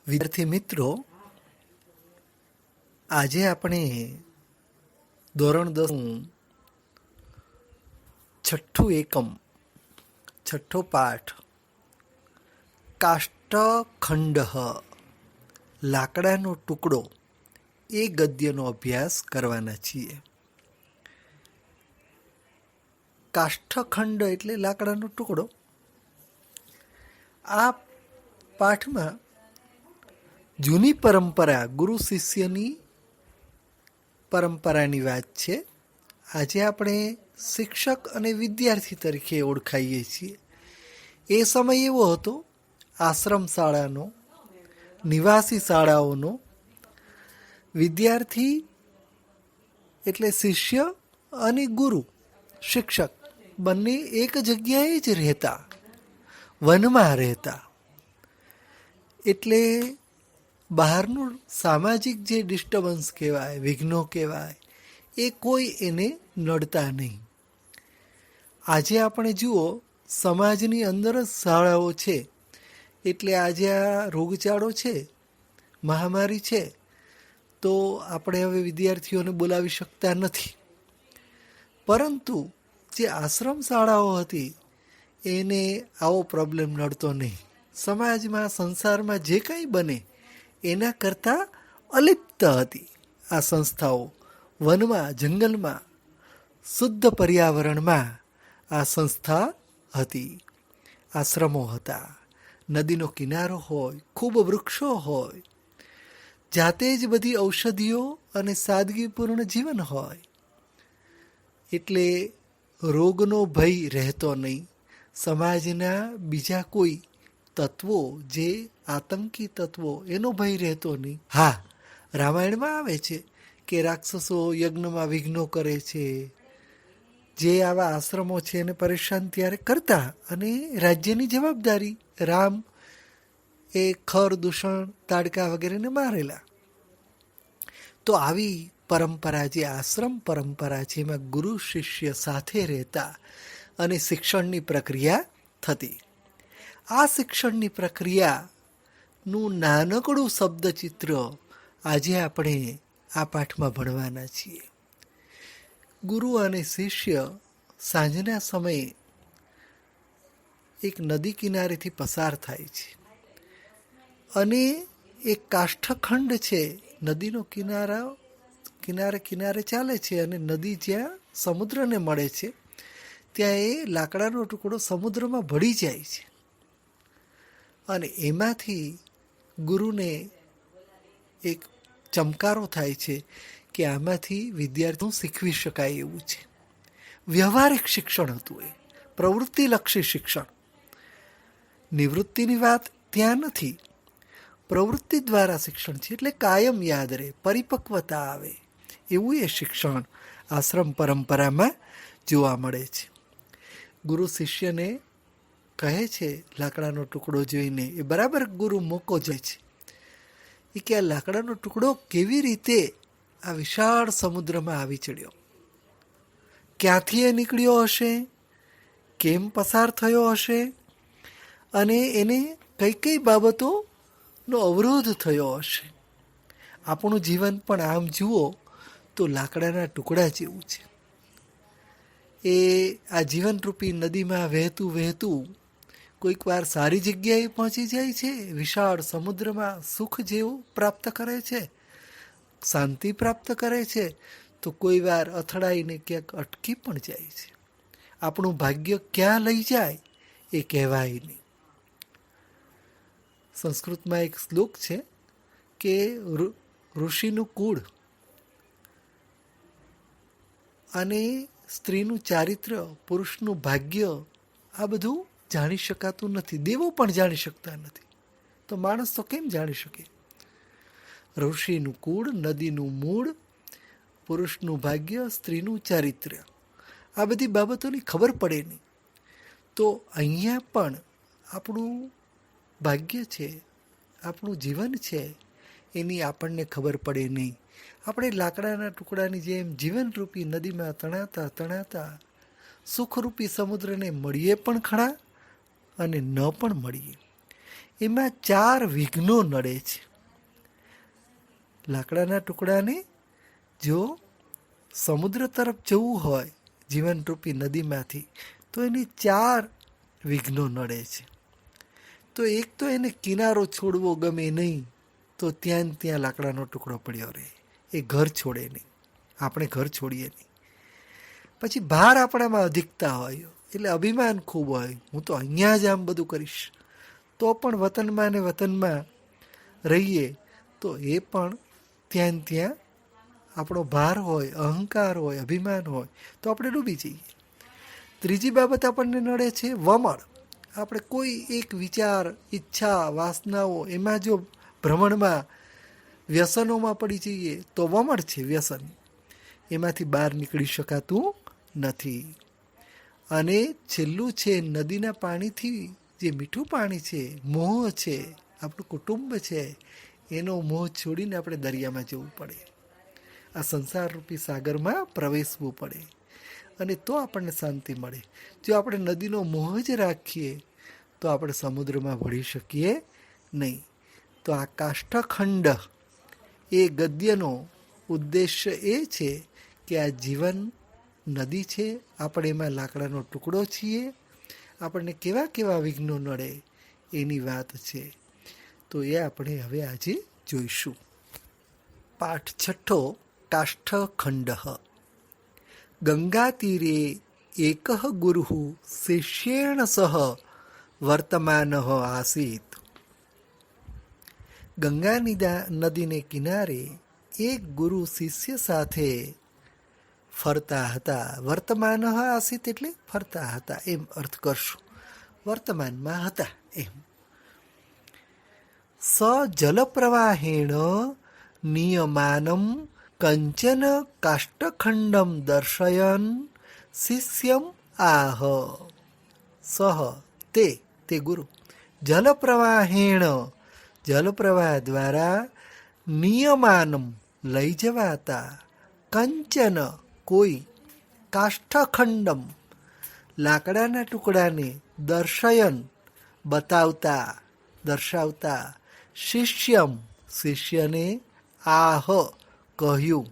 વિદ્યાર્થી મિત્રો, આજે આપણે ધોરણ 10 છઠ્ઠું એકમ છઠ્ઠો પાઠ કાષ્ઠખંડ લાકડાનો ટુકડો એ ગદ્યનો અભ્યાસ કરવાના છીએ. કાષ્ઠખંડ એટલે લાકડાનો ટુકડો. આ પાઠમાં જૂની પરંપરા, ગુરુ શિષ્યની પરંપરાની વાત છે. આજે આપણે શિક્ષક અને વિદ્યાર્થી તરીકે ઓળખાઈએ છીએ. એ સમય એવો હતો, આશ્રમ શાળાનો, નિવાસી શાળાઓનો. વિદ્યાર્થી એટલે શિષ્ય અને ગુરુ શિક્ષક બંને એક જગ્યાએ જ રહેતા, વનમાં રહેતા. એટલે બહારનું સામાજિક જે ડિસ્ટર્બન્સ કહેવાય, વિઘ્નો કહેવાય, એ કોઈ એને નડતા નહીં. આજે આપણે જુઓ, સમાજની અંદર જ શાળાઓ છે. એટલે આજે આ રોગચાળો છે, મહામારી છે, તો આપણે હવે વિદ્યાર્થીઓને બોલાવી શકતા નથી. પરંતુ જે આશ્રમ શાળાઓ હતી એને આવો પ્રોબ્લેમ નડતો નહીં. સમાજમાં, સંસારમાં જે કંઈ બને એના કરતાં અલિપ્ત હતી આ સંસ્થાઓ. વનમાં, જંગલમાં, શુદ્ધ પર્યાવરણમાં આ સંસ્થા હતી, આશ્રમો હતા. નદીનો કિનારો હોય, ખૂબ વૃક્ષો હોય, જાતે જ બધી ઔષધિઓ અને સાદગીપૂર્ણ જીવન હોય. એટલે રોગનો ભય રહેતો નહીં. સમાજના બીજા કોઈ તત્વો, જે આતંકી તત્વો, એનો ભય રહેતો નહીં. હા, રામાયણમાં આવે છે કે રાક્ષસો યજ્ઞમાં વિઘ્નો કરે છે. જે આવા આશ્રમો છે એને પરેશાન ત્યારે કરતા, અને રાજ્યની જવાબદારી. રામ એ ખર, દૂષણ, તાડકા વગેરેને મારેલા. તો આવી પરંપરા, જે આશ્રમ પરંપરા છે, એમાં ગુરુ શિષ્ય સાથે રહેતા અને શિક્ષણની પ્રક્રિયા થતી. આ શિક્ષણની પ્રક્રિયાનું નાનકડું શબ્દચિત્ર આજે આપણે આ પાઠમાં ભણવાના છીએ. ગુરુ અને શિષ્ય સાંજના સમયે એક નદી કિનારેથી પસાર થાય છે, અને એક કાષ્ઠખંડ છે, નદીનો કિનારે કિનારે ચાલે છે, અને નદી જ્યાં સમુદ્રને મળે છે ત્યાં એ લાકડાનો ટુકડો સમુદ્રમાં ભળી જાય છે. અને એમાંથી ગુરુને એક ચમકારો થાય છે કે આમાંથી વિદ્યાર્થીઓ શીખવી શકાય એવું છે. વ્યવહારિક શિક્ષણ હતું એ, પ્રવૃત્તિલક્ષી શિક્ષણ. નિવૃત્તિની વાત ત્યાં નથી, પ્રવૃત્તિ દ્વારા શિક્ષણ છે. એટલે કાયમ યાદ રહે, પરિપક્વતા આવે એવું એ શિક્ષણ આશ્રમ પરંપરામાં જોવા મળે છે. ગુરુ શિષ્યને કહે છે, લાકડાનો ટુકડો જોઈને, એ બરાબર ગુરુ મોકો જાય છે. એ કે આ લાકડાનો ટુકડો કેવી રીતે આ વિશાળ સમુદ્રમાં આવી ચડ્યો, ક્યાંથી એ નીકળ્યો હશે, કેમ પસાર થયો હશે, અને એને કઈ કઈ બાબતોનો અવરોધ થયો હશે. આપણું જીવન પણ આમ જુઓ તો લાકડાના ટુકડા જેવું છે. એ આ જીવનરૂપી નદીમાં વહેતું વહેતું કોઈક વાર સારી જગ્યાએ પહોંચી જાય છે, વિશાળ સમુદ્રમાં સુખ જેવું પ્રાપ્ત કરે છે, શાંતિ પ્રાપ્ત કરે છે, તો કોઈ વાર અથડાઈને ક્યાંક અટકી પણ જાય છે. આપણું ભાગ્ય ક્યાં લઈ જાય એ કહેવાય નહીં. સંસ્કૃતમાં એક શ્લોક છે કે ઋષિનું કુળ અને સ્ત્રીનું ચારિત્ર, પુરુષનું ભાગ્ય, આ બધું જાણી શકાતું નથી. દેવો પણ જાણી શકતા નથી, તો માણસ તો કેમ જાણી શકે? ઋષિનું કુળ, નદીનું મૂળ, પુરુષનું ભાગ્ય, સ્ત્રીનું ચારિત્ર્ય, આ બધી બાબતોની ખબર પડે નહીં. તો અહીંયા પણ આપણું ભાગ્ય છે, આપણું જીવન છે, એની આપણને ખબર પડે નહીં. આપણે લાકડાના ટુકડાની જેમ જીવનરૂપી નદીમાં તણાતા તણાતા સુખરૂપી સમુદ્રને મળીએ પણ ખરા અને ન પણ મળીએ. એમાં 4 વિઘ્નો નડે છે. લાકડાના ટુકડાને જો સમુદ્ર તરફ જવું હોય જીવનરૂપી નદીમાંથી તો એની 4 વિઘ્નો નડે છે. તો એક તો એને કિનારો છોડવો ગમે નહીં, તો ત્યાં ને ત્યાં લાકડાનો ટુકડો પડ્યો રહે, એ ઘર છોડે નહીં, આપણે ઘર છોડીએ નહીં. પછી ભાર આપણામાં અધિકતા હોય, એટલે અભિમાન ખૂબ હોય, હું તો અહીંયા જ આમ બધું કરીશ, તો પણ વતનમાં ને વતનમાં રહીએ તો એ પણ ત્યાં ને ત્યાં આપણો ભાર હોય, અહંકાર હોય, અભિમાન હોય તો આપણે ડૂબી જઈએ. ત્રીજી બાબત આપણને નડે છે વમળ. આપણે કોઈ એક વિચાર, ઈચ્છા, વાસનાઓ એમાં જો ભ્રમણમાં, વ્યસનોમાં પડી જઈએ તો વમળ છે, વ્યસન. એમાંથી બહાર નીકળી શકાતું નથી. અને છેલ્લું છે નદીના પાણીથી જે મીઠું પાણી છે, મોહ છે, આપણું કુટુંબ છે, એનો મોહ છોડીને આપણે દરિયામાં જવું પડે, આ સંસારરૂપી સાગરમાં પ્રવેશવું પડે, અને તો આપણને શાંતિ મળે. જો આપણે નદીનો મોહ જ રાખીએ તો આપણે સમુદ્રમાં ભળી શકીએ નહીં. તો આ કાષ્ઠખંડ એ ગદ્યનો ઉદ્દેશ્ય એ છે કે આ જીવન નદી છે, આપણે એમાં લાકડાનો ટુકડો છીએ, આપણને કેવા કેવા વિઘ્નો નડે એની વાત છે. તો એ આપણે હવે આજે જોઈશું. પાઠ 6 કાષ્ઠખંડ. ગંગા તીરે એક ગુરુ શિષ્યેણ સહ વર્તમાન આસીત. ગંગા નદીને કિનારે એક ગુરુ શિષ્ય સાથે ફરતા હતા. વર્તમાન આસીત એટલે ફરતા હતા એમ અર્થ કરશું, વર્તમાનમાં હતા એમ. સ જલપ્રવાહેણ નિયમાનમ કંચન કાષ્ઠખંડમ દર્શયન શિષ્યમ આહ. સહ તે ગુરુ જલપ્રવાહેણ જલપ્રવાહ દ્વારા નિયમાનમ લઈ જવાતા, કંચન કોઈ, કાષ્ઠખંડમ લાકડાના ટુકડાને, દર્શયન બતાવતા, દર્શાવતા, શિષ્યમ શિષ્યને, આહ કહ્યું.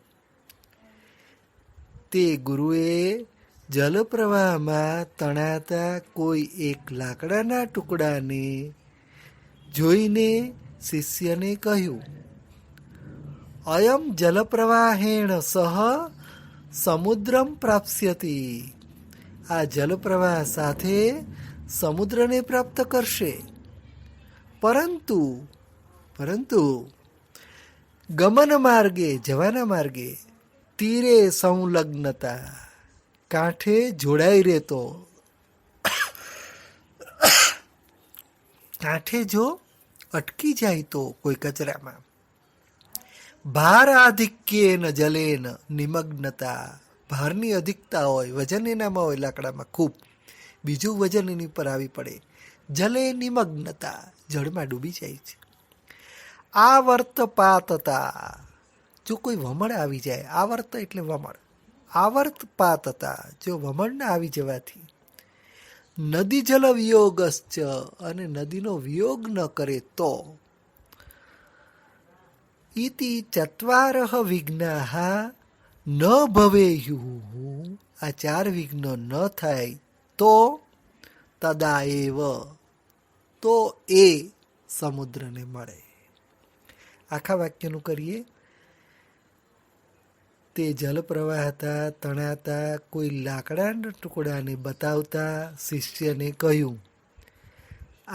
તે ગુરુએ જલપ્રવાહમાં તણાતા કોઈ એક લાકડાના ટુકડાને જોઈને શિષ્યને કહ્યું, અયમ જલપ્રવાહેણ સહ સમુદ્રમ પ્રાપ્સ્યતિ. આ જલપ્રવાહ સાથે સમુદ્રને પ્રાપ્ત કરશે. પરંતુ ગમન માર્ગે, જવાના માર્ગે, તીરે સંલગ્નતા, કાંઠે જોડાઈ રહેતો, કાંઠે જો અટકી જાય તો કોઈ કચરામાં, ભાર આધિક્યેન જલેન નિમગ્નતા, ભારની અધિકતા હોય, વજન એનામાં હોય લાકડામાં ખૂબ, બીજું વજન એની પર આવી પડે, જલે નિમગ્નતા, જળમાં ડૂબી જાય છે. આવર્તપાતતા, જો કોઈ વમળ આવી જાય, આવર્ત એટલે વમળ, આવર્તપાતતા, જો વમળના આવી જવાથી, નદી જલ વિયોગશ્ચ, અને નદીનો વિયોગ ન કરે તો, ઇતિ ચત્વારઃ વિઘ્નાઃ ન ભવેયુઃ. આ 4 વિઘ્નો ન થાય તો, તદા એવ, તો એ સમુદ્રને મળે. આખા વાક્યનું કરીએ. તે જલપ્રવાહ હતા, તણાતા કોઈ લાકડાના ટુકડાને બતાવતા શિષ્યને કહ્યું,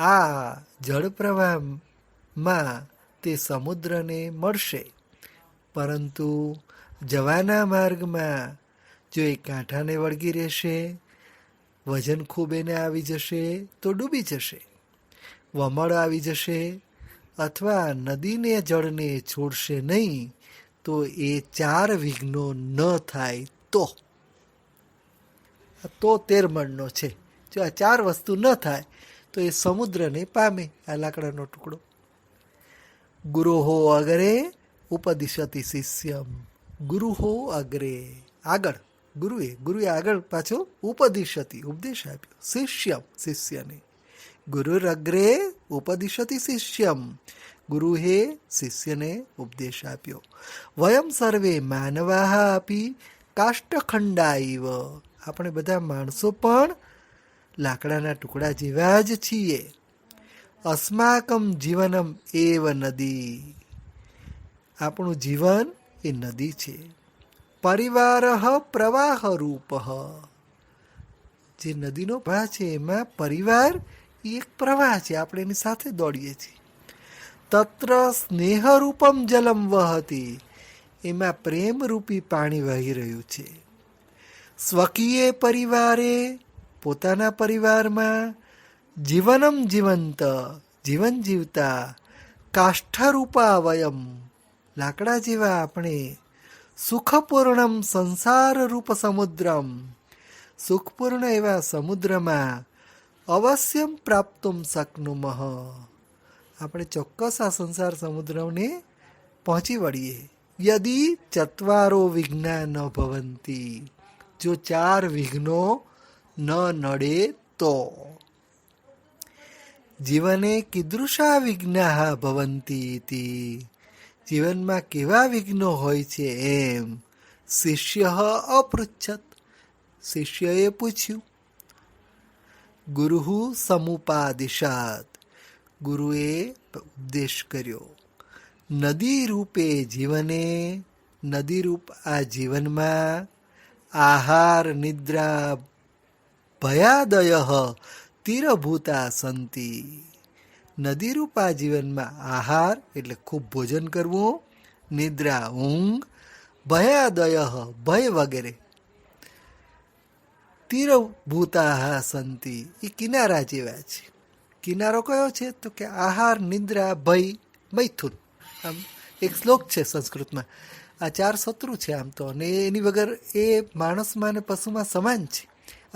આ જળપ્રવાહમાં તે સમુદ્રને મળશે, પરંતુ જવાના માર્ગમાં જો એ કાંઠાને વળગી રહેશે, વજન ખૂબ એને આવી જશે તો ડૂબી જશે, વમળ આવી જશે, અથવા નદીને જળને છોડશે નહીં, તો એ 4 વિઘ્નો ન થાય તો 13 છે. જો આ 4 વસ્તુ ન થાય તો એ સમુદ્રને પામે, આ લાકડાનો ટુકડો. ગુરુહો અગ્રે ઉપદિશતિ શિષ્યમ. ગુરુહો અગ્રે, આગળ, ગુરુએ આગળ પાછો ઉપદિશતિ ઉપદેશ આપ્યો, શિષ્યમ શિષ્યને, ગુરુરગ્રે ઉપદિશતિ શિષ્યમ. ગુરુએ શિષ્યને ઉપદેશ આપ્યો. વયમ સર્વે માનવાહ આપી કાષ્ઠખંડા ઇવ. આપણે બધા માણસો પણ લાકડાના ટુકડા જેવા જ છીએ. અસ્માકમ જીવનમ એવ નદી. આપણું જીવન એ નદી છે. પરિવાર પ્રવાહ રૂપ. જે નદીનો પ્રવાહ છે એમાં પરિવાર એ એક પ્રવાહ છે, આપણે એની સાથે દોડીએ છીએ. તત્ર સ્નેહરૂપમ જલમ વહતી. એમાં પ્રેમરૂપી પાણી વહી રહ્યું છે. સ્વકીય પરિવારે, પોતાના પરિવારમાં, જીવનમ જીવંત, જીવન જીવતા, કાષ્ઠરૂપા વયમ, લાકડા જેવા આપણે, સુખપૂર્ણમ સંસાર રૂપ સમુદ્રમ, સુખપૂર્ણ એવા સમુદ્રમાં અવશ્યમ પ્રાપ્તુમ શક્નુમઃ. આપણે ચોક્કસ આ સંસાર સમુદ્રને પહોંચી વળીએ. યદિ ચત્વારો વિઘ્ના ન ભવંતી. જો 4 વિઘ્નો ન નડે તો. જીવને કીદૃશા વિઘ્ના ભવંતી. જીવનમાં કેવા વિઘ્નો હોય છે એમ શિષ્ય અપૃચ્છત. શિષ્યએ પૂછ્યું. ગુરુ સમુપાદિશાત. ગુરુએ ઉપદેશ કર્યો. નદી રૂપે જીવને, નદીરૂપ આ જીવનમાં, આહાર નિદ્રા ભયાદય તીરભૂતા સંતિ. નદીરૂપ આ જીવનમાં આહાર એટલે ખૂબ ભોજન કરવું, નિદ્રા ઊંઘ, ભયાદય ભય વગેરે, તીરભૂતા સંતિ એ કિનારા જેવા છે. કિનારો કયો છે? તો કે આહાર નિદ્રા ભય મૈથુન. આમ એક શ્લોક છે સંસ્કૃતમાં. આ 4 શત્રુ છે આમ તો, અને એની વગર એ માણસમાં અને પશુમાં સમાન છે.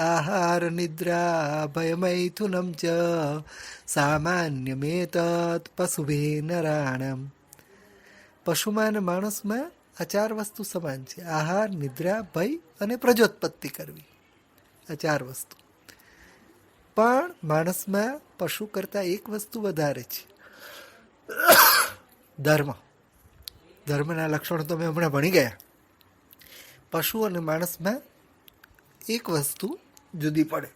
આહાર નિદ્રા ભય મૈથુનમ ચ સામાન્ય મેતત પશુભી નરાણમ. પશુમાં અને માણસમાં આ 4 વસ્તુ સમાન છે. આહાર, નિદ્રા, ભય અને પ્રજોત્પત્તિ કરવી, આ 4 વસ્તુ. પણ માણસમાં પશુ કરતાં એક વસ્તુ વધારે છે, ધર્મ. ધર્મના લક્ષણો તો મેં હમણાં ભણી ગયા. પશુ અને માણસમાં એક વસ્તુ જુદી પડે,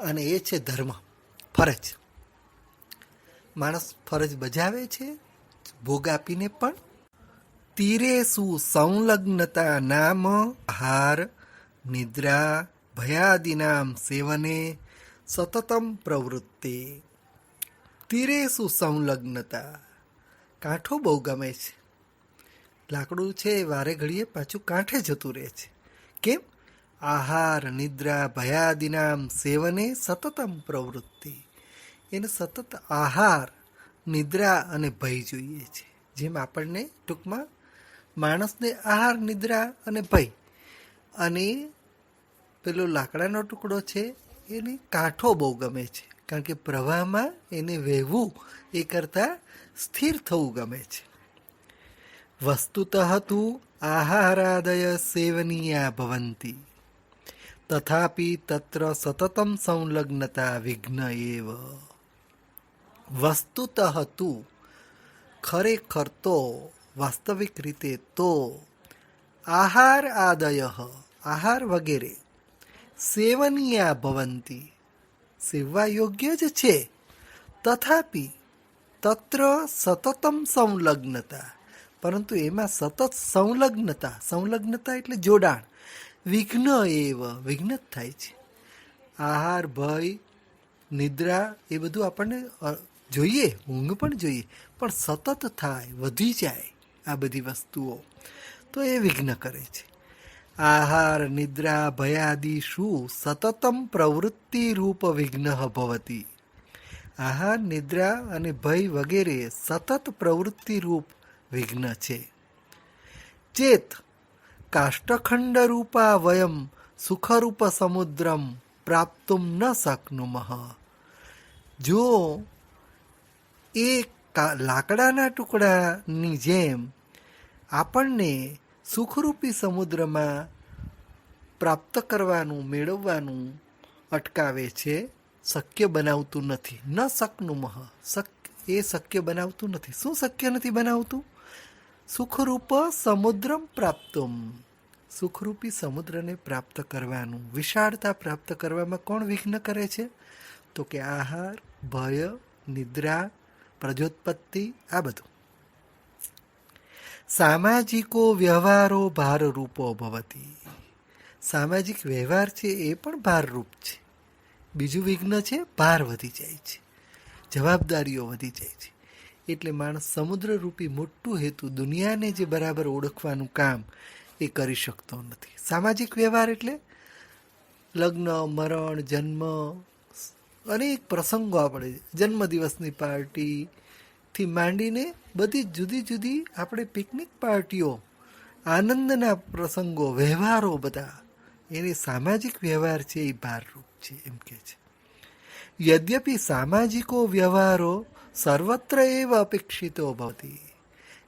અને એ છે ધર્મ, ફરજ. માણસ ફરજ બજાવે છે ભોગ આપીને પણ. તીરેસુ સંલગ્નતા નામ આહાર નિદ્રા ભયાદિનામ સેવને સતતમ પ્રવૃત્તિ. તીરેસુ સંલગ્નતા. કાંઠો બહુ ગમે છે. લાકડું છે વારે ઘડીએ પાછું કાંઠે જતું રહે છે. કેમ? આહાર નિદ્રા ભયાદિનામ સેવને સતતમ પ્રવૃત્તિ. એને સતત આહાર, નિદ્રા અને ભય જોઈએ છે. જેમ આપણને ટૂંકમાં માણસને આહાર, નિદ્રા અને ભય, અને પેલો લાકડાનો ટુકડો છે એને કાંઠો બહુ ગમે છે. કારણ કે પ્રવાહમાં એને વહેવું એ કરતાં સ્થિર થવું ગમે છે. વસ્તુતઃ તું આહારાદય સેવનીયા ભવંતી તથાપિ તત્ર સતતમ સંલગ્નતા વિઘ્ન એવ. વસ્તુતઃ તું, ખરેખર તો, વાસ્તવિક રીતે તો, આહાર આદય, આહાર વગેરે, સેવનીયા ભવંતી, સેવવા યોગ્ય જ છે. તથાપિ તત્ર સતતમ સંલગ્નતા, પરંતુ એમાં સતત સંલગ્નતા, સંલગ્નતા એટલે જોડાણ, વિઘ્ન એવ, વિઘ્ન જ થાય છે. આહાર, ભય, નિદ્રા એ બધું આપણને જોઈએ, ઊંઘ પણ જોઈએ, પણ સતત થાય, વધી જાય આ બધી વસ્તુઓ, તો એ વિઘ્ન કરે છે. આહાર નિદ્રા ભયાદિ શું સતતમ પ્રવૃત્તિ રૂપ વિઘ્ન ભવતી. આહાર, નિદ્રા અને ભય વગેરે સતત પ્રવૃત્તિ રૂપ વિઘ્ન છે. ચેત કાષ્ઠખંડ રૂપા વયમ સુખરૂપ સમુદ્રમ પ્રાપ્તુમ ન શક્નુમઃ. જો એ લાકડાના ટુકડાની જેમ આપણને સુખરૂપી સમુદ્રમાં પ્રાપ્ત કરવાનું, મેળવવાનું અટકાવે છે, શક્ય બનાવતું નથી. ન શકનું મહ, એ શક્ય બનાવતું નથી. શું શક્ય નથી બનાવતું? સુખરૂપ સમુદ્રમ પ્રાપ્તુમ, સુખરૂપી સમુદ્રને પ્રાપ્ત કરવાનું, વિશાળતા પ્રાપ્ત કરવામાં કોણ વિઘ્ન કરે છે? તો કે આહાર, ભય, નિદ્રા, પ્રજોત્પત્તિ, આ બધું. સામાજિકો વ્યવહારો ભારરૂપો ભવતી, સામાજિક વ્યવહાર છે એ પણ ભારરૂપ છે. બીજું વિઘ્ન છે ભાર વધી જાય છે, જવાબદારીઓ વધી જાય છે. એટલે માણસ સમુદ્રરૂપી મોટું હેતુ દુનિયાને જે બરાબર ઓળખવાનું કામ એ કરી શકતો નથી. સામાજિક વ્યવહાર એટલે લગ્ન, મરણ, જન્મ, અનેક પ્રસંગો, આપણે જન્મદિવસની પાર્ટીથી માંડીને બધી જુદી જુદી આપણે પિકનિક પાર્ટીઓ, આનંદના પ્રસંગો, વ્યવહારો બધા, એને સામાજિક વ્યવહાર છે એ ભારરૂપ છે એમ કે છે. યદ્યપિ સામાજિકો વ્યવહારો સર્વત્ર એવ અપેક્ષિતો ભવતી,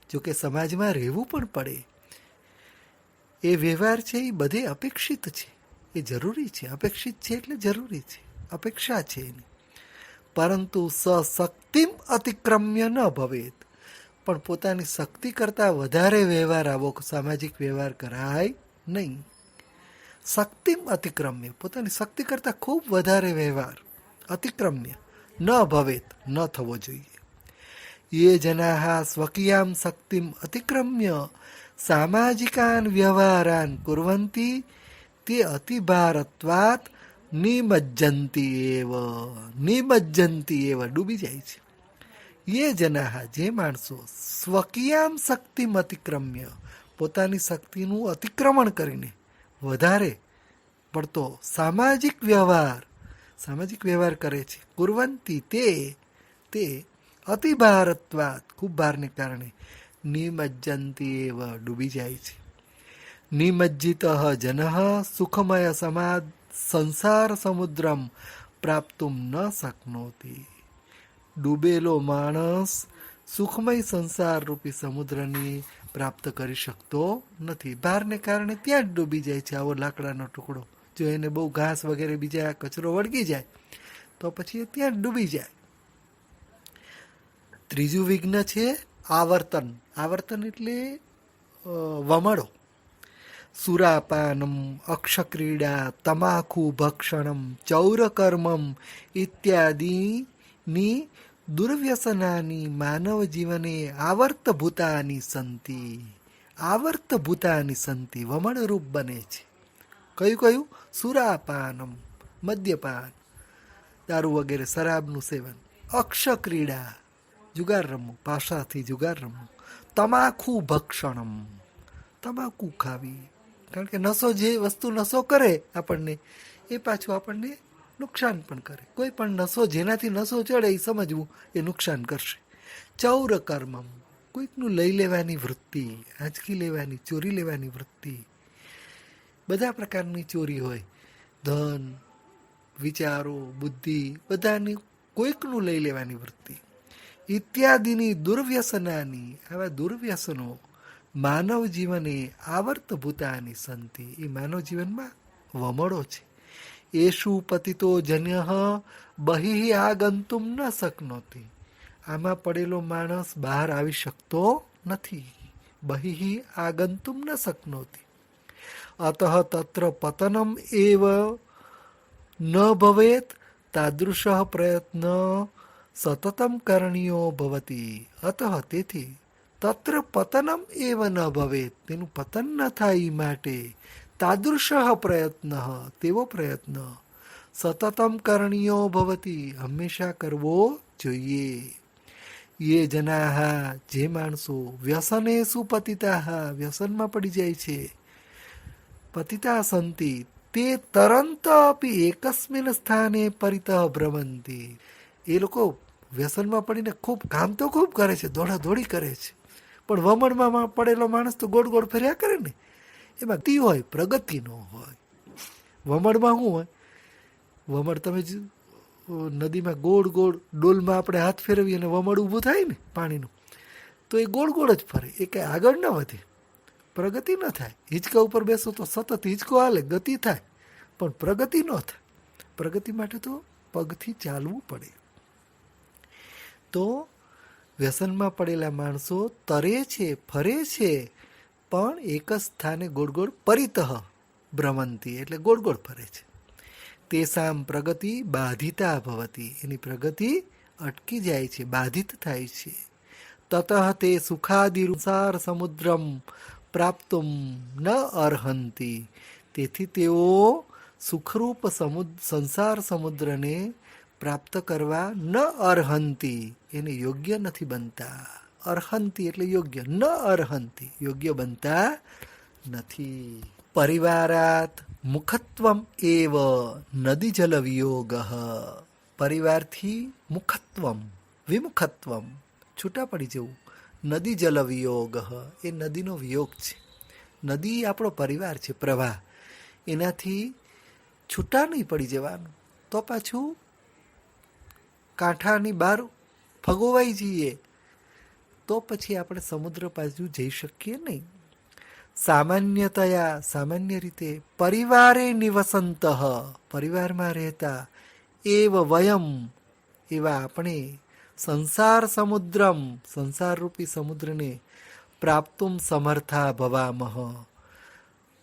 જોકે સમાજમાં રહેવું પણ પડે, એ વ્યવહાર છે એ બધે અપેક્ષિત છે, એ જરૂરી છે. અપેક્ષિત છે એટલે જરૂરી છે, અપેક્ષા છે એની. પરંતુ સશક્તિમ અતિક્રમ્ય ન ભવેત, પણ પોતાની શક્તિ કરતાં વધારે વ્યવહાર આવો સામાજિક વ્યવહાર કરાય નહીં. શક્તિમ અતિક્રમ્ય, પોતાની શક્તિ કરતાં ખૂબ વધારે વ્યવહાર, અતિક્રમ્ય ન ભવેત, ન થવો જોઈએ. યે જનાઃ સ્વકીયામ શક્તિમ અતિક્રમ્ય સામાજિકાન વ્યવહારાન કુર્વન્તિ તે અતિભારત્વાત નિમજ્જંતી એવ, ડૂબી જાય છે. યે જનાઃ, જે માણસો સ્વકીયામ શક્તિમ અતિક્રમ્ય, પોતાની શક્તિનું અતિક્રમણ કરીને વધારે પડતો સામાજિક વ્યવહાર કરે છે. કુર્વંતી, તે અતિભારત્વાત, ખૂબ ભારને કારણે, નિમજ્જંતી એવ, ડૂબી જાય છે. નિમજ્જિત જનઃ સુખમય સંસાર સમુદ્રમ પ્રાપ્તુમ ન શક્નોતિ, ડૂબેલો માણસ સુખમય સંસાર રૂપી સમુદ્રની પ્રાપ્ત કરી શકતો નથી. ભારને કારણે ત્યાં જ ડૂબી જાય છે. આવો લાકડાનો ટુકડો, જો એને બહુ ઘાસ વગેરે બીજા કચરો વળગી જાય તો પછી એ ત્યાં જ ડૂબી જાય. ત્રીજું વિઘ્ન છે આવર્તન. આવર્તન એટલે વમળો. સુરાપાનમ, અક્ષક્રીડા, તમાકુ ભક્ષણમ, ચૌરકર્મમ ઇત્યાદિની દુર્વ્યસનાની માનવ જીવને આવર્તભૂતાની સંતિ, વમળરૂપ બને છે. કયું? સુરાપાનમ, મદ્યપાન, દારૂ વગેરે, શરાબનું સેવન. અક્ષક્રીડા, જુગાર રમવું, પાસાથી જુગાર રમવું. તમાકુ ભક્ષણમ, તમાકુ ખાવી, કારણ કે નશો, જે વસ્તુ નશો કરે આપણને, એ પાછું આપણને નુકસાન પણ કરે. કોઈ પણ નશો, જેનાથી નશો ચડે એ સમજવું એ નુકસાન કરશે. ચૌર કર્મમ, કોઈકનું લઈ લેવાની વૃત્તિ, આંચકી લેવાની, ચોરી લેવાની વૃત્તિ. બધા પ્રકારની ચોરી હોય, ધન, વિચારો, બુદ્ધિ, બધાની કોઈકનું લઈ લેવાની વૃત્તિ. ઇત્યાદિની દુર્વ્યસનાની, આવા દુર્વ્યસનો માનવ જીવને આવર્તભૂતાની સંતિ, એ માનવ જીવનમાં વમળો છે. એષુ પતિતો જન્યઃ બહિઃ આગંતુમ ન શક્નોતિ, આમાં પડેલો માણસ બહાર આવી શકતો નથી. બહિઃ આગંતુમ ન શક્નોતિ અતઃ તત્ર પતનમ એવ ન ભવેત તાદૃશ પ્રયત્ન સતતમ કરણીયો ભવતી. અતઃ, તેથી, તત્ર પતનમ એવ ન ભવેત, તેનું પતન ન થાય માટે, તાદૃશ પ્રયત્ન, તેવો પ્રયત્ન, સતતમ કરણીયો ભવતી, હંમેશા કરવો જોઈએ. યે જનાઃ, જે માણસો વ્યસનેષુ પતિતાઃ, વ્યસનમાં પડી જાય છે, પતિતા સંતિ, તે તરંત અપી એકસ્મિન સ્થાને પરિતઃ ભ્રમંતી, એ લોકો વ્યસનમાં પડીને કામ તો ખૂબ કરે છે, દોડાદોડી કરે છે, પણ વમળમાં પડેલો માણસ તો ગોળ ગોળ ફર્યા કરે ને, એમાં તી હોય, પ્રગતિ ન હોય. વમળમાં શું હોય? વમળ તમે નદીમાં ગોળ ડોલમાં આપણે હાથ ફેરવીએ અને વમળ ઊભું થાય ને પાણીનું, તો એ ગોળ જ ફરે, એ કંઈ આગળ ન વધે, પ્રગતિ ન થાય. હિંચકા ઉપર બેસો તો સતત હિંચકો હાલે, ગતિ થાય, પણ પ્રગતિ ન થાય. પ્રગતિ માટે તો પગથી ચાલવું પડે. તો વ્યસનમાં પડેલા માણસો તરે છે, ફરે છે, પણ એક જ સ્થાને ગોળ ગોળ પરિતઃ ભ્રમંતી, એટલે ગોળ ગોળ ફરે છે. તેસામ પ્રગતિ બાધિતા ભવતી, એની પ્રગતિ અટકી જાય છે, બાધિત થાય છે. તતઃ તે સુખાદિસાર સમુદ્રમ પ્રાપ્તુમ ન અર્હંતી, તેથી તેઓ સુખરૂપ સંસાર સમુદ્રને પ્રાપ્ત કરવા ન અર્હંતી, એને યોગ્ય નથી બનતા. અર્હંતી એટલે યોગ્ય, ન અર્હંતી, યોગ્ય બનતા નથી. પરિવારાત મુખત્વમ એવ નદી જલ વિયોગ, પરિવારથી મુખત્વમ વિમુખત્વમ છૂટા પડી જવું, નદી જલ વિયોગ એ નદીનો વિયોગ છે. નદી આપણો પરિવાર છે, પ્રવાહ, એનાથી છૂટા નહીં પડી જવાનું. તો પાછું કાંઠાની બહાર ફગોવાઈ જઈએ તો પછી આપણે સમુદ્ર બાજુ જઈ શકીએ નહીં. સામાન્યતયા, સામાન્ય રીતે પરિવારે નિવસંત, પરિવારમાં રહેતા, એવ વયમ, એવા આપણે સંસાર સમુદ્રમ, સંસારરૂપી સમુદ્રને પ્રાપ્તુમ સમર્થા ભવામહ,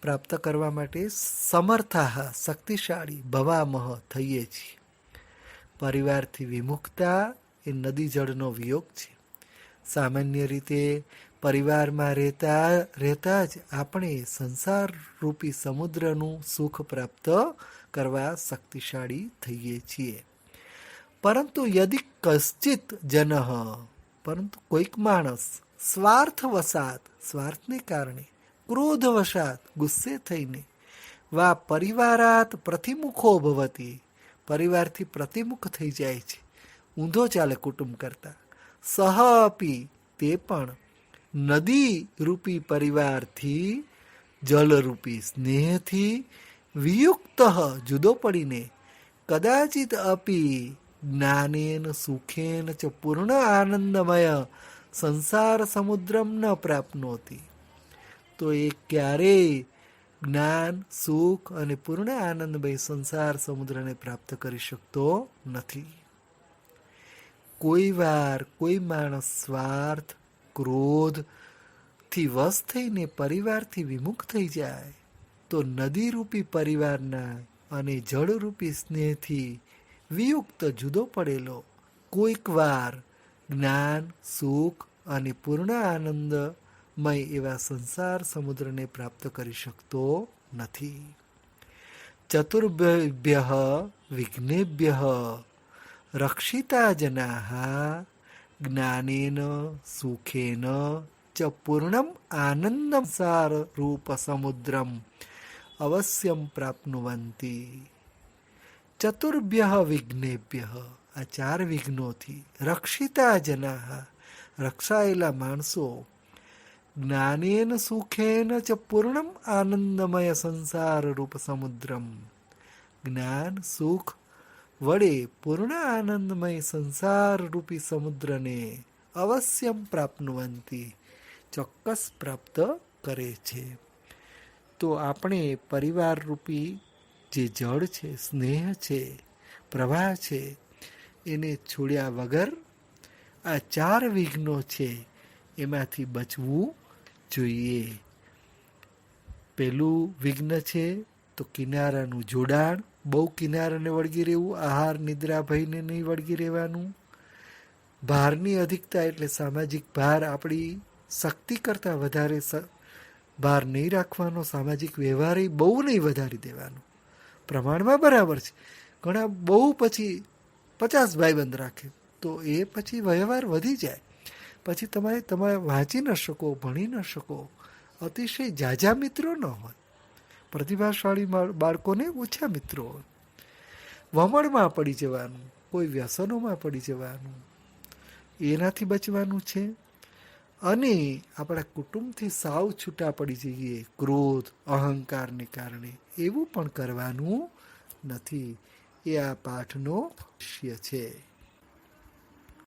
પ્રાપ્ત કરવા માટે સમર્થા શક્તિશાળી, ભવામહ થઈએ છીએ. પરિવારથી વિમુખતા એ નદી જળનો વિયોગ છે. સામાન્ય રીતે પરિવારમાં રહેતા જ આપણે સંસાર રૂપી સમુદ્રનું સુખ પ્રાપ્ત કરવા શક્તિશાળી થઈએ છીએ. પરંતુ યદિ કશ્ચિત જન, પરંતુ કોઈક માણસ સ્વાર્થવશાત, સ્વાર્થને કારણે, ક્રોધવશાત, ગુસ્સે થઈને, વા પરિવારાત પ્રતિમુખો ભવતી, પરિવારથી પ્રતિમુખ થઈ જાય છે, ઊંધો ચાલે કુટુંબ કરતા, સહ અપી, તે પણ નદી રૂપી પરિવારથી, જલરૂપી સ્નેહથી, વિયુક્ત જુદો પડીને, કદાચિત અપી જ્ઞાનેન સુખેન ચ પૂર્ણ આનંદમય સંસાર સમુદ્રમ ન પ્રાપ્નોતી, તો એ ક્યારેય જ્ઞાન, સુખ અને પૂર્ણ આનંદમય સંસાર સમુદ્રને પ્રાપ્ત કરી શકતો નથી. કોઈ વાર કોઈ માણસ સ્વાર્થ, ક્રોધથી વશ થઈને પરિવારથી વિમુખ થઈ જાય તો નદી રૂપી પરિવારના અને જળરૂપી સ્નેહથી વિયુક્ત જુદો પડેલો કોઈક વાર જ્ઞાન, સુખ અને પૂર્ણ આનંદમય એવા સંસાર સમુદ્રને પ્રાપ્ત કરી શકતો નથી. ચતુર્ભ્યઃ વિઘ્નેભ્યઃ રક્ષિતા જનાઃ જ્ઞાનેન સુખેન ચ પૂર્ણમ આનંદમ સાર રૂપ સમુદ્રમ અવશ્યમ પ્રાપ્નુવંતી. ચતુર્ભ્યઃ વિઘ્નેભ્યઃ, આ 4 વિઘ્નોથી, રક્ષિતા જનાઃ, રક્ષાયેલા માણસો, જ્ઞાનેન સુખેન ચ પૂર્ણમ આનંદમય સંસાર રૂપ સમુદ્રમ, જ્ઞાન, સુખ વડે પૂર્ણ આનંદમય સંસાર રૂપી સમુદ્રને અવશ્યમ પ્રાપ્નુવંતી, ચોક્કસ પ્રાપ્ત કરે છે. તો આપણે પરિવાર રૂપી જે જળ છે, સ્નેહ છે, પ્રવાહ છે, એને છોડ્યા વગર આ 4 વિઘ્નો છે એમાંથી બચવું જોઈએ. પેલું વિઘ્ન છે તો કિનારાનું જોડાણ, બહુ કિનારાને વળગી રહેવું, આહાર નિદ્રા ભયને નહીં વળગી રહેવાનું. ભારની અધિકતા એટલે સામાજિક ભાર, આપણી શક્તિ કરતાં વધારે ભાર નહીં રાખવાનો. સામાજિક વ્યવહાર બહુ નહીં વધારી દેવાનો, પ્રમાણમાં બરાબર છે. ઘણા બહુ પછી 50 ભાઈબંધ રાખે તો એ પછી વ્યવહાર વધી જાય, પછી તમે વાંચી ન શકો, ભણી ન શકો. અતિશય ઝાઝા મિત્રો ન હોય, પ્રતિભાશાળી બાળકોને ઓછા મિત્રો હોય. વમળમાં પડી જવાનું, કોઈ વ્યસનોમાં પડી જવાનું, એનાથી બચવાનું છે. અને આપણા કુટુંબથી સાવ છૂટા પડી જઈએ ક્રોધ, અહંકારને કારણે, એવું પણ કરવાનું નથી. એ આ પાઠનો લક્ષ્ય છે.